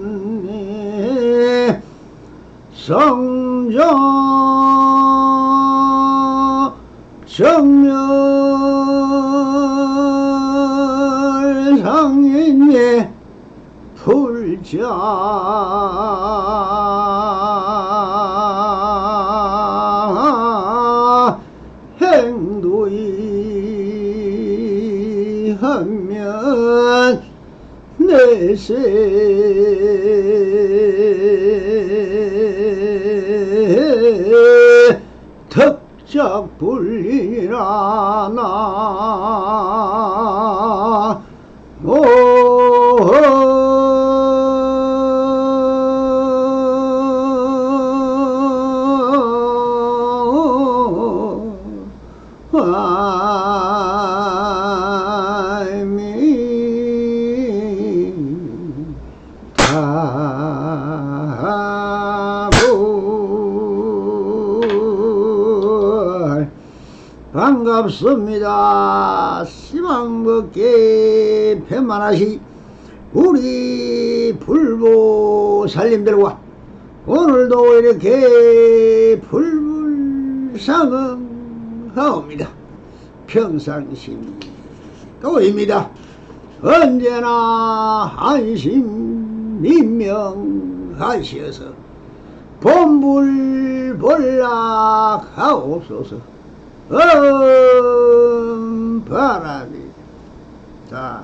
청분리 성정 정멸상인예 불자 행도이 하면 내세 덕작불이라 나 반갑습니다. 시방법계 편만하시 우리 불보살님들과 오늘도 이렇게 불불상응하옵니다. 평상심도입니다. 언제나 안심민명하시어서 본불본락하옵소서. 바람이. 자,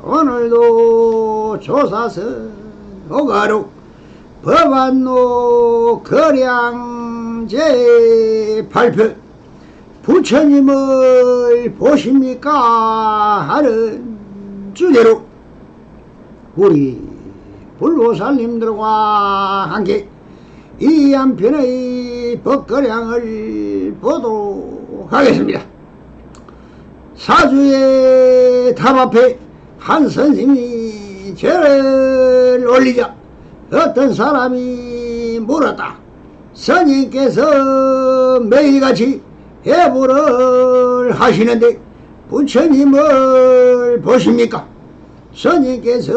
오늘도 조사선 오가룩 법안노 거량제 발표 부처님을 보십니까 하는 주제로 우리 불보살님들과 함께 이 한편의 법거량을 보도록 하겠습니다. 사주의 답 앞에 한 선생님이 절을 올리자 어떤 사람이 물었다. 스님께서 매일같이 해부를 하시는데 부처님을 보십니까? 스님께서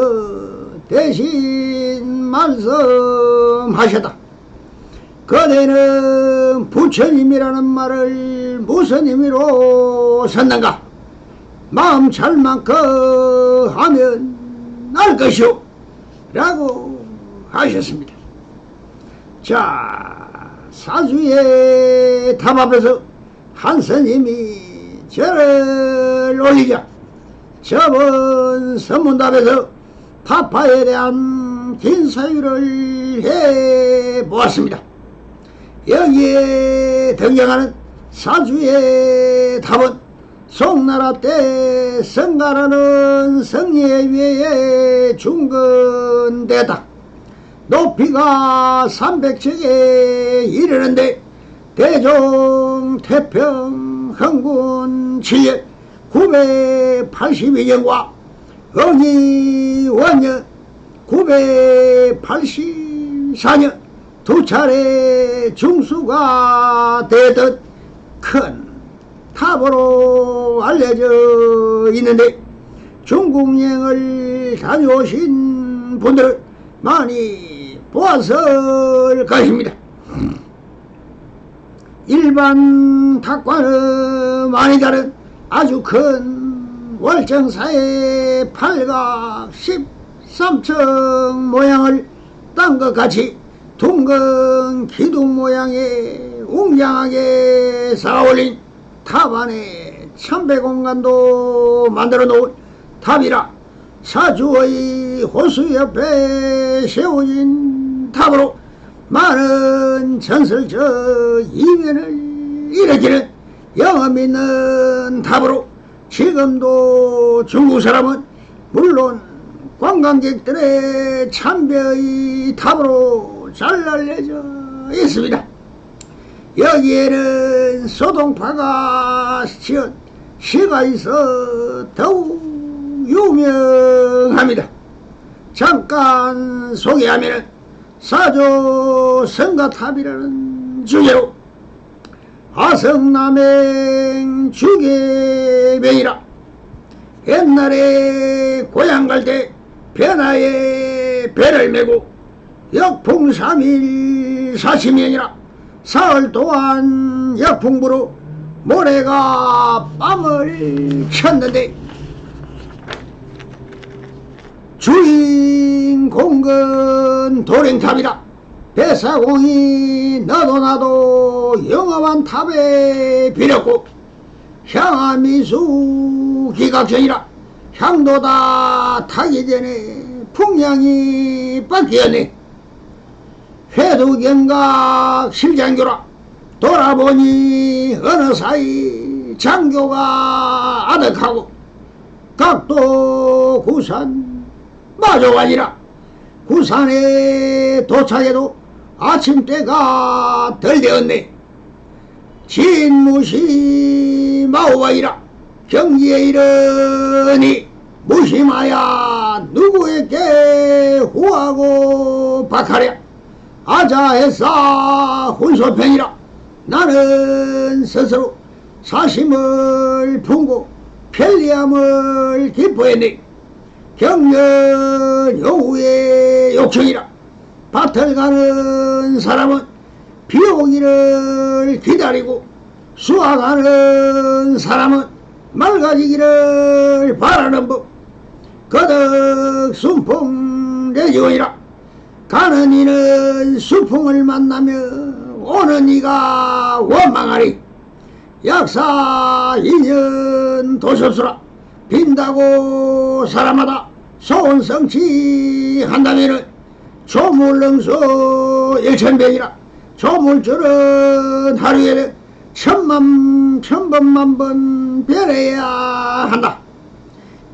대신 말씀하셨다. 그대는 부처님이라는 말을 무슨 의미로 썼는가? 마음 잘만큼 하면 알 것이오 라고 하셨습니다. 자, 사주의 답 앞에서 한 스님이 절을 올리자 저번 선문답에서 파파에 대한 긴 사유를 해보았습니다. 여기에 등장하는 사주의 답은 송나라 때 성가라는 성리에 의해 중건되다. 높이가 300척에 이르는데 대종 태평 흥군 7년 982년과 응이 원년 984년 두 차례 중수가 되듯 큰 탑으로 알려져 있는데 중국여행을 다녀오신 분들 많이 보았을 것입니다. 일반 탑과는 많이 다른 아주 큰 월정사의 팔각 13층 모양을 딴 것 같이 둥근 기둥 모양의 웅장하게 쌓아올린 탑 안에 천배공간도 만들어 놓은 탑이라 사주의 호수 옆에 세워진 탑으로 많은 전설적 이변을 일으키는 영험 있는 탑으로 지금도 중국 사람은 물론 관광객들의 참배의 탑으로 잘 알려져 있습니다. 여기에는 소동파가 지은 시가 있어 더욱 유명합니다. 잠깐 소개하면은 사조 성가탑이라는 주제로 아성남행 주계명이라 옛날에 고향 갈 때 배나에 배를 메고 역풍 3일 40년이라 사흘 동안 역풍부로 모래가 뺨을 쳤는데 주인공은 도랭탑이라 배사공이 나도 영화관 탑에 빌었고 향화미수 기각전이라 향도 다 타기 전에 풍량이 바뀌었네. 회두경각 실장교라 돌아보니 어느 사이 장교가 아득하고 각도 구산 마주가니라 구산에 도착해도 아침때가 덜 되었네. 진무시 마오바이라 경기에 이르니 무심하야 누구에게 후하고 박하랴 아자에사 혼소편이라 나는 스스로 사심을 품고 편리함을 기뻐했네. 경년 여우의 욕청이라 밭을 가는 사람은 비 오기를 기다리고 수확하는 사람은 맑아지기를 바라는 법 거덕 순풍 내지원이라 가는 이는 수풍을 만나며 오는 이가 원망하리 약사 인연 도섭수라 빈다고 사람마다 소원성취 한다면은 조물능소 일천병이라 조물줄은 하루에는 천번만번 변해야 한다.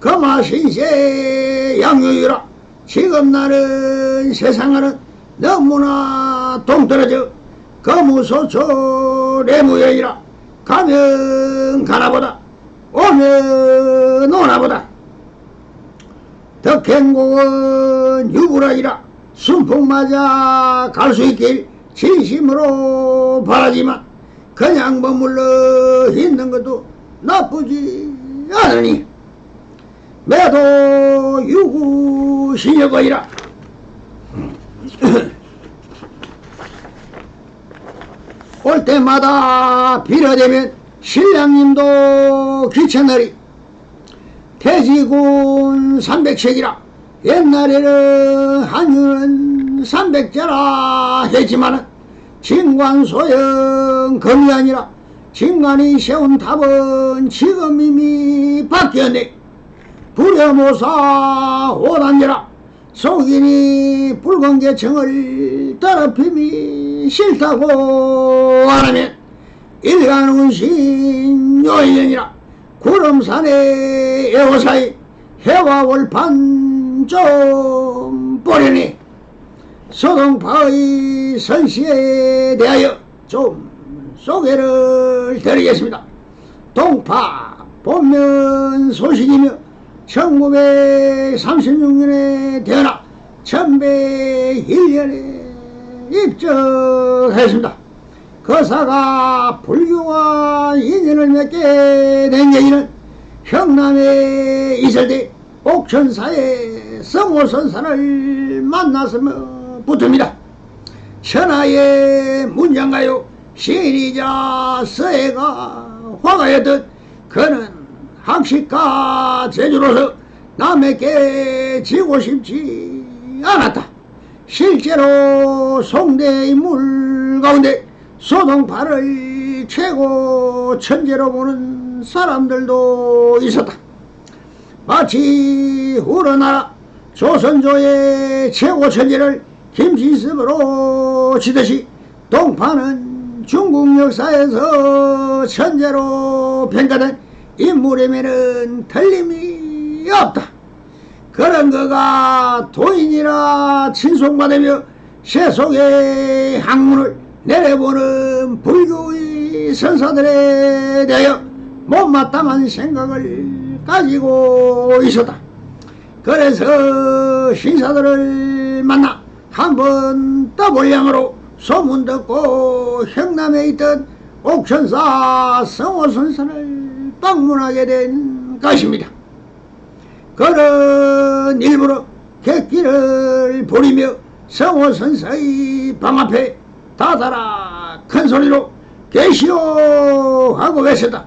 거마신세 양유유라 지금 나는 세상과는 너무나 동떨어져 거무소초 내무여이라 가면 가나보다 오면 오나보다 덕행공은 유불하이라 순풍 맞아 갈 수 있길 진심으로 바라지만 그냥 머물러 있는 것도 나쁘지 않으니 매도 유구 신여거이라 올 때마다 빌어대면 신랑님도 귀찮으리 태지군 300책이라 옛날에는 한유는 300자라 했지만은 진관소형 금이 아니라 진관이 세운 탑은 지금 이미 바뀌었네. 불효모사 5단계라 속인이 붉은 계층을 더럽힘이 싫다고 하면 일간운신 요인이라 구름산의 애호사이 해와 월판 좀 보려니 소동파의 선시에 대하여 좀 소개를 드리겠습니다. 동파 본면 소식이며 1936년에 태어나 1101년에 입적했습니다. 거사가 불교와 인연을 맺게 된 얘기는 형남에 있을 때 옥천사의 성호선사를 만났으면부터입니다. 천하의 문장가요 시인이자 서예가 화가였던 그는 학식가 제주로서 남에게 지고 싶지 않았다. 실제로 송대 인물 가운데 소동파를 최고 천재로 보는 사람들도 있었다. 마치 우리나라 조선조의 최고 천재를 김지습으로 치듯이 동파는 중국 역사에서 천재로 평가된 인물이면은 틀림이 없다. 그런 그가 도인이라 친송받으며 세속의 학문을 내려보는 불교의 선사들에 대하여 못마땅한 생각을 가지고 있었다. 그래서 신사들을 만나 한번 떠볼량으로 소문 듣고 형남에 있던 옥천사 성호선사를 방문하게 된 것입니다. 그는 일부러 객기를 부리며 성호선사의 방 앞에 다다라 큰 소리로 계시오 하고 외쳤다.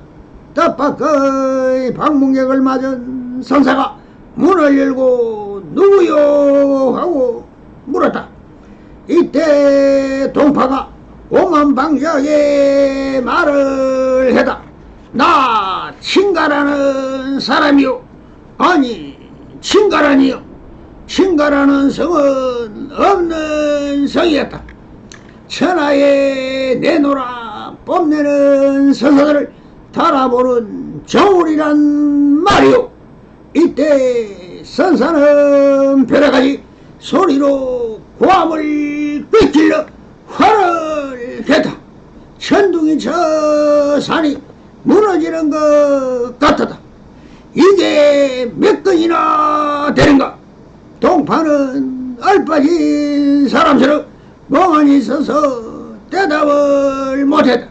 뜻밖의 방문객을 맞은 선사가 문을 열고 누구요 하고 물었다. 이때 동파가 오만방자하게 말을 했다. 나 친가라는 사람이요. 아니 친가라니요. 친가라는 성은 없는 성이었다. 천하에 내놓으라 뽐내는 선사들을 달아보는 정울이란 말이요. 이때 선사는 벼락가지 소리로 고함을 꿰찔러 화를 겠다. 천둥이 저 산이 무너지는 것 같았다. 이게 몇 건이나 되는가? 동파는 얼빠진 사람처럼 멍하니 서서 대답을 못했다.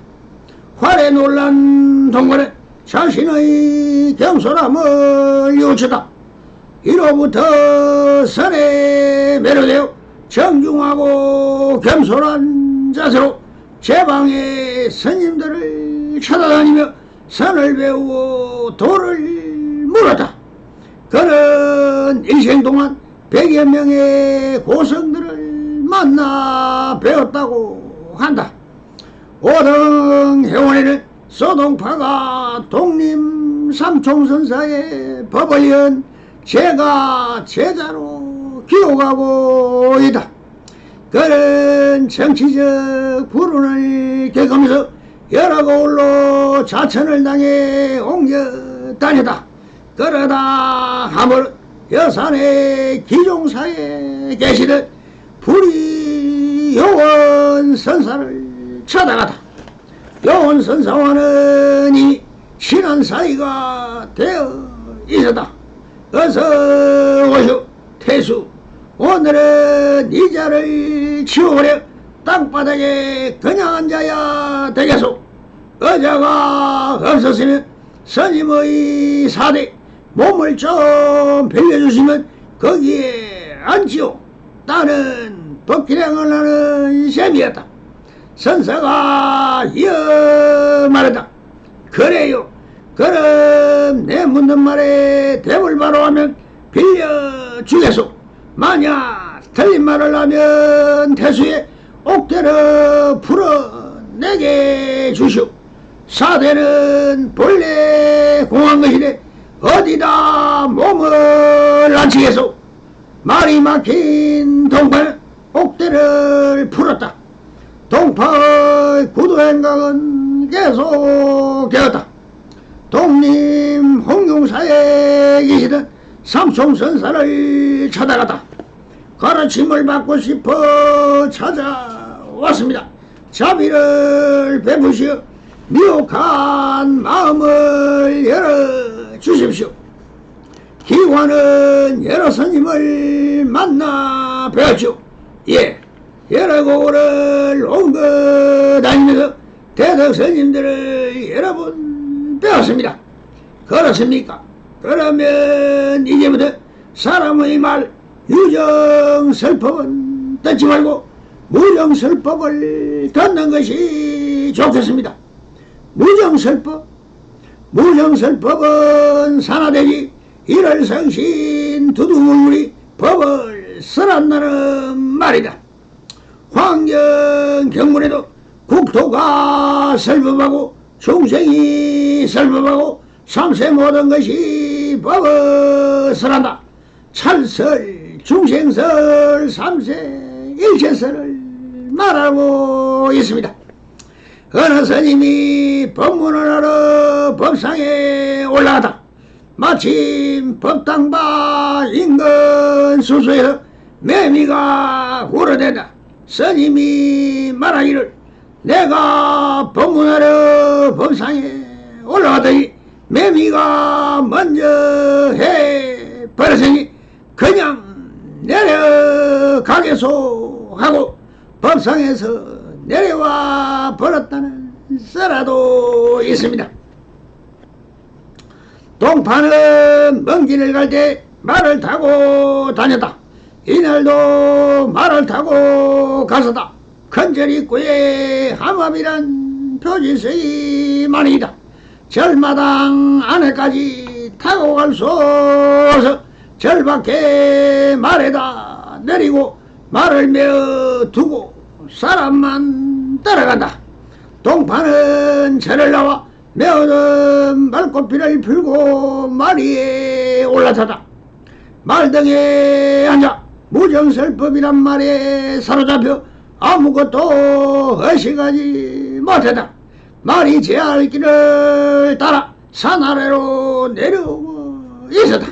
활에 놀란 동관은 자신의 경솔함을 유추다. 이로부터 선에 매료되어 정중하고 겸손한 자세로 제방의 스님들을 찾아다니며 선을 배우고 도를 물었다. 그는 일생 동안 100여 명의 고성들을 만나 배웠다고 한다. 5등 회원에는 소동파가 독림 삼총선사의 법을 연 제가 제자로 기록하고 있다. 그는 정치적 불운을 겪으면서 여러 거울로 자천을 당해 옮겨 다녔다. 그러다 하물 여산의 기종사에 계시던 불의 요원 선사를 찾아갔다. 요원 선사와는 이미 친한 사이가 되어 있었다. 어서 오시오 태수. 오늘은 이 자를 치워버려 땅바닥에 그냥 앉아야 되겠소. 의자가 없었으면 스님의 사대 몸을 좀 빌려주시면 거기에 앉지요. 나는 법기량을 하는 셈이었다. 선사가 이어 말했다. 그래요. 그럼 내 묻는 말에 대물 바로 하면 빌려주겠소. 만약 틀린 말을 하면 태수에 옥대를 풀어 내게 주시오. 사대는 본래 공한 것이래 어디다 몸을 앉히겠소. 말이 막힌 동파는 옥대를 풀었다. 동파의 구두행각은 계속되었다. 독림 홍룡사에 계시던 삼총선사를 찾아갔다. 가르침을 받고 싶어 찾아왔습니다. 자비를 베푸시어 미혹한 마음을 열어주십시오. 기관은 여러 스님을 만나 배웠죠. 예, 여러 곳을 옮겨 다니면서 대덕 스님들을 여러 번 배웠습니다. 그렇습니까? 그러면 이제부터 사람의 말 유정설법은 듣지 말고 무정설법을 듣는 것이 좋겠습니다. 무정설법? 무정설법은 산하대지 일월성신 두두물이 법을 써란다는 말이다. 황경경문에도 국토가 설법하고 중생이 설법하고 삼세 모든 것이 법을 써란다. 찰설, 중생설, 삼세, 일체설을 말하고 있습니다. 어느 스님이 법문을 하러 법상에 올라가다 마침 법당바 인근 수소에서 매미가 우러댄다. 스님이 말하기를 내가 법문하러 법상에 올라가더니 매미가 먼저 해버렸으니 그냥 내려가겠소 하고 법상에서 내려와 버렸다는 썰화도 있습니다. 동파는 먼 길을 갈 때 말을 타고 다녔다. 이날도 말을 타고 가서다. 큰절 입구에 함암이란 표지석이 많이다. 절마당 안에까지 타고 갈 수 없어 절 밖에 말에다 내리고 말을 메어 두고 사람만 따라간다. 동파는 절을 나와 메어둔 말꽃비를 풀고 말 위에 올라탔다. 말등에 앉아 무정설법이란 말에 사로잡혀 아무것도 의식하지 못했다. 말이 제할 길을 따라 산 아래로 내려오고 있었다.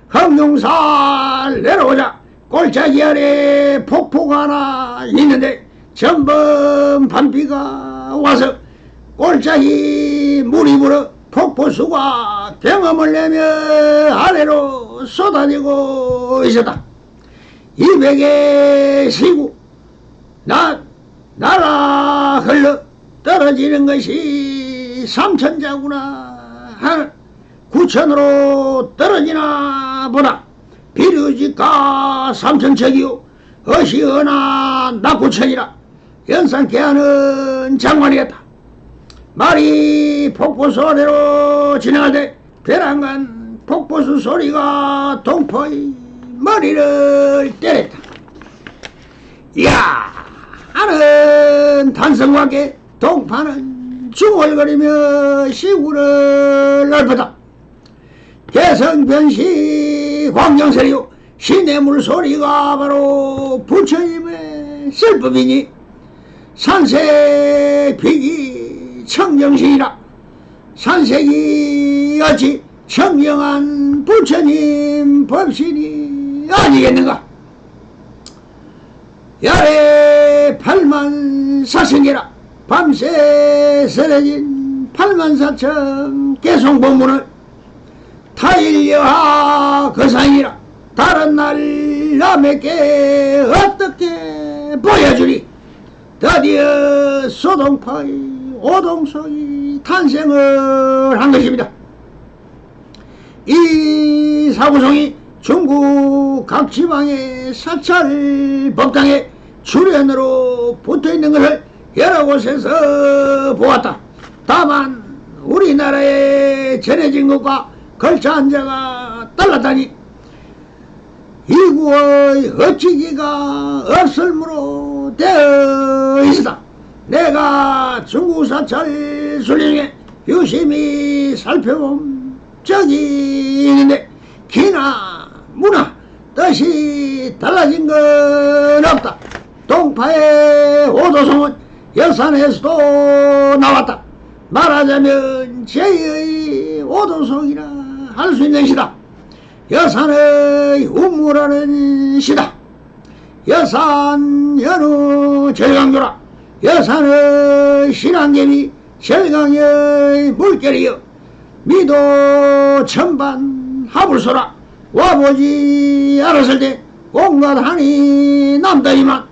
흑룡살 내려오자 골짜기 아래 폭포가 하나 있는데 전번 밤비가 와서 골짜기 물이 불어 폭포수가 경험을 내며 아래로 쏟아지고 있었다. 200의 시구 날아 흘러 떨어지는 것이 3천자구나 하는 9천으로 떨어지나 보다. 비료지가 3천척이요 어시어나 낙구천이라 연상케 하는 장관이었다. 말이 폭포수 아래로 지나갈 때 베란간 폭포수 소리가 동포의 머리를 때렸다. 이야 하는 탄성과 함께 동파는 중얼거리며 시구를 읊었다. 개성변시 광정설이요 시냇물 소리가 바로 부처님의 설법이니 산색 비기 청정신이라 산색이 어찌 청정한 부처님 법신이 아니겠는가. 야래 84,000개라 밤새 쓰러진 84,000 개송법문을 타일여하 거상이라 다른 날 남에게 어떻게 보여주리. 드디어 소동파의 오동성이 탄생을 한 것입니다. 이 사구송이 중국 각 지방의 사찰 법당에 출연으로 붙어있는 것을 여러 곳에서 보았다. 다만 우리나라에 전해진 것과 걸쳐 한자가 달랐다니 이구의 어찌기가 없을므로 되어 있었다. 내가 중국 사찰 순례 중에 유심히 살펴본 적이 있는데 기나 무나 뜻이 달라진 건 없다. 동파의 오도성은 여산에서도 나왔다. 말하자면 제2의 오도성이라 할 수 있는 시다. 여산의 우무라는 시다. 여산 연우 절강조라. 여산의 신앙개비 절강의 물결이여 미도 천반 하불소라. 와보지 않았을 때 온갖 한이 남다이만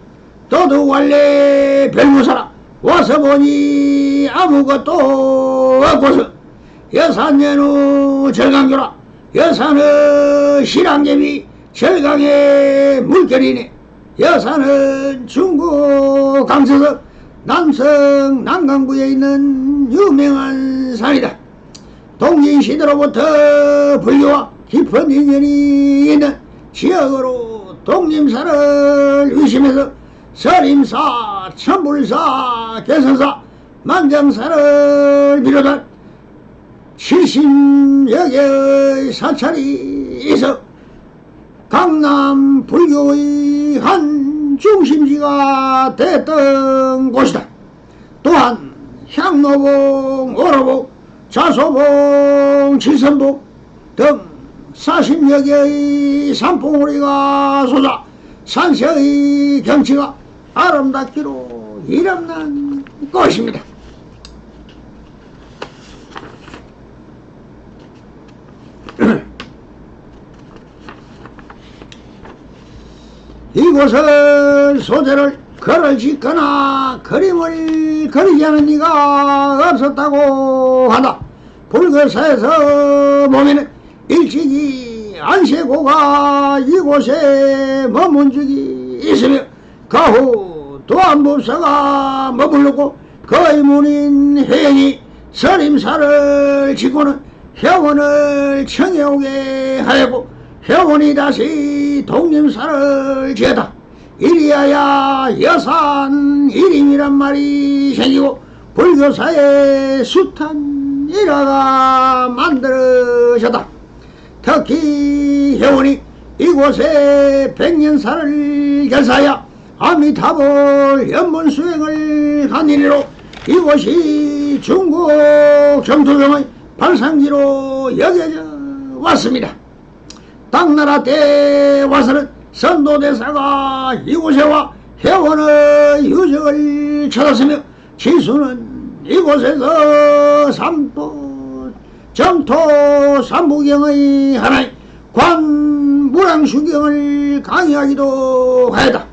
도둑관래 별무사라. 와서 보니 아무것도 없고서 여산연우 절강조라. 여산의 신앙개비 절강의 물결이네. 여산은 중국 강서서 남성 남강구에 있는 유명한 산이다. 동진시대로부터 불교와 깊은 인연이 있는 지역으로 독림사를 위심해서 서림사, 천불사, 개선사, 만정사를 비롯한 70여 개의 사찰이 있어 강남 불교의 한 중심지가 됐던 곳이다. 또한 향로봉, 오로봉, 자소봉, 칠선봉 등 40여 개의 산봉우리가 솟아 산세의 경치가 아름답기로 이름난 곳입니다. 이곳을 소재를 글을 짓거나 그림을 그리지 않은 이가 없었다고 한다. 불교사에서 보면은 일찍이 안세고가 이곳에 머문 적이 있으며 가후 도안법사가 머물렀고 그의 문인 혜연이 서림사를 짓고는 회원을 청해오게 하였고 회원이 다시 독림사를 지었다. 이리하여 여산 이림이란 말이 생기고 불교사의 숱한 일화가 만들어졌다. 특히 회원이 이곳에 백년사를 결사하여 아미타불 연문수행을 한 일로 이곳이 중국 정토경의 발상지로 여겨져 왔습니다. 당나라 때 와서는 선도대사가 이곳에 와 회원의 유적을 찾았으며 지수는 이곳에서 정토 삼부경의 하나인 관무량수경을 강의하기도 하였다.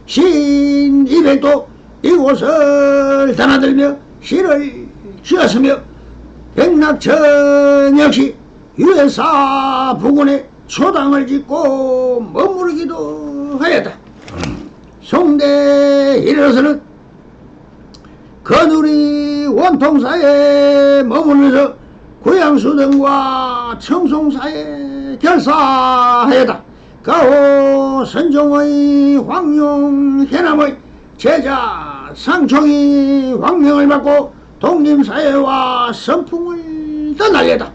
신 이백도 이곳을 드나들며 시를 지었으며 백낙천 역시 유해사 부근에 초당을 짓고 머무르기도 하였다. 송대에 이르러서는 건우리 원통사에 머무르면서 구양수등과 청송사에 결사하였다. 가후 선종의 황룡 해남의 제자 상총이 황명을 받고 독림사회와 선풍을 떠날렸다.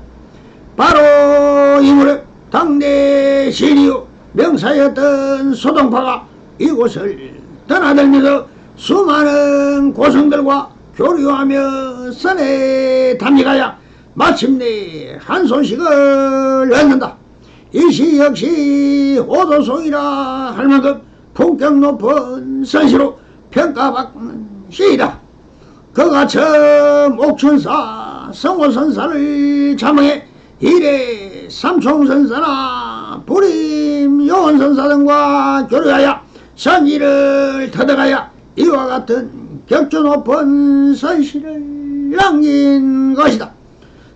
바로 이 무렵 당대 신이요 명사였던 소동파가 이곳을 떠나들면서 수많은 고성들과 교류하며 선에 담직하여 마침내 한 소식을 얻는다. 이 시 역시 오도송이라 할 만큼 품격 높은 선시로 평가받는 시이다. 그가 처음 옥춘사 성호선사를 자망해 이래 삼총선사나 부림 요원선사 등과 교류하여 선지를 터득하여 이와 같은 격조 높은 선시를 남긴 것이다.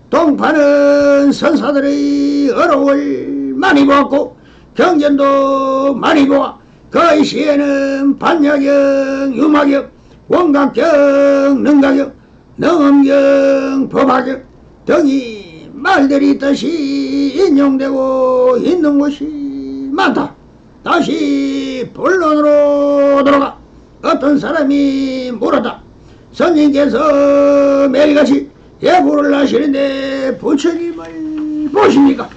동파는 선사들의 어록을 많이 보았고 경전도 많이 보아 그의 시에는 반야경, 유마경, 원각경, 능가경, 능엄경, 법화경 등이 말들이 뜻이 인용되고 있는 곳이 많다. 다시 본론으로 돌아가 어떤 사람이 물었다. 선생님께서 매일같이 예불을 하시는데 부처님을 보십니까?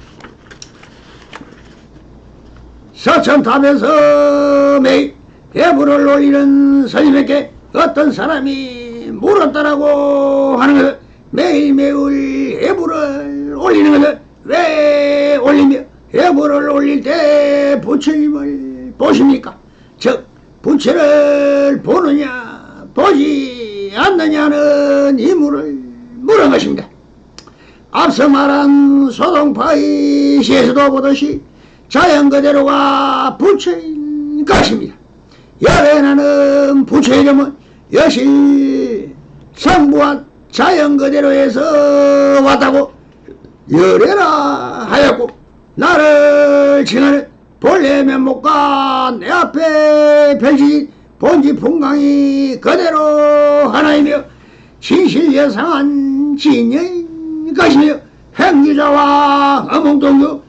서천탑에서 매일 예불을 올리는 스님에게 어떤 사람이 물었다라고 하는 것은 매일매일 예불을 올리는 것은 왜 올리며 예불을 올릴 때 부처님을 보십니까? 즉 부처를 보느냐 보지 않느냐는 이물을 물은 것입니다. 앞서 말한 소동파의 시에서도 보듯이 자연 그대로가 부처인 것입니다. 열애나는 부처의 이름은 여실 성부한 자연 그대로에서 왔다고 열애라 하였고 나를 칭하는 본래 면목과 내 앞에 펼쳐진 본지 풍광이 그대로 하나이며 진실예상한 진여인 것이며 행유자와 어몽동유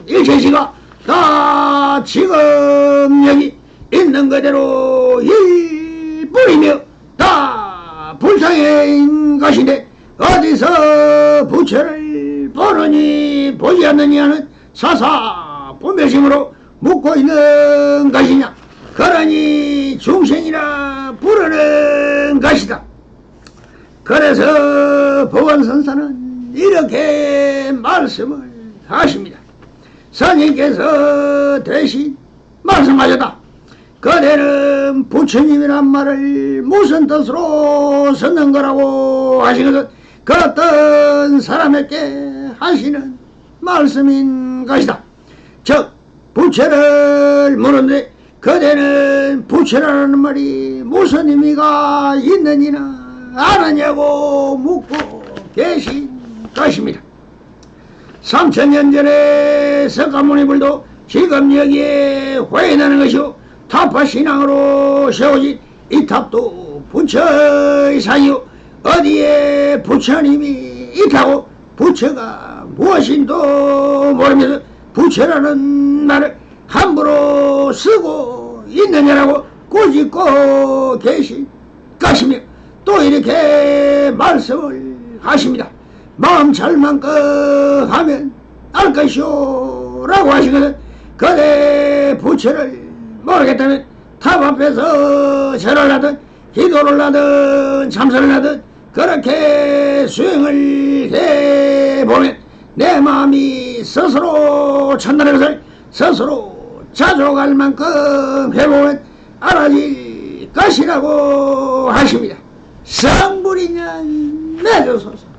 일체시가 다 지금 여기 있는 그대로 일뿐이며 다 불상인 것인데 어디서 부처를 보느니 보지 않느냐는 사사 분별심으로 묻고 있는 것이냐. 그러니 중생이라 부르는 것이다. 그래서 보건선사는 이렇게 말씀을 하십니다. 스님께서 대신 말씀하셨다. 그대는 부처님이란 말을 무슨 뜻으로 썼는 거라고 하신 것은 그 어떤 사람에게 하시는 말씀인 것이다. 즉 부처를 물었는데 그대는 부처라는 말이 무슨 의미가 있느니나 아느냐고 묻고 계신 것입니다. 3000년 전에 석가모니불도 지금 여기에 회의하는 것이요 타파신앙으로 세워진 이 탑도 부처의 상이요 어디에 부처님이 있다고 부처가 무엇인도 모르면서 부처라는 말을 함부로 쓰고 있느냐라고 꾸짖고 계신 것이며 또 이렇게 말씀을 하십니다. 마음 잘만큼 하면 알 것이오 라고 하시거든. 그대 부처를 모르겠다면 탑 앞에서 절을 하든 기도를 하든 참선을 하든 그렇게 수행을 해보면 내 마음이 스스로 찬다는 것을 스스로 자족할 만큼 해보면 알아질 것이라고 하십니다. 성불이년 내주소서.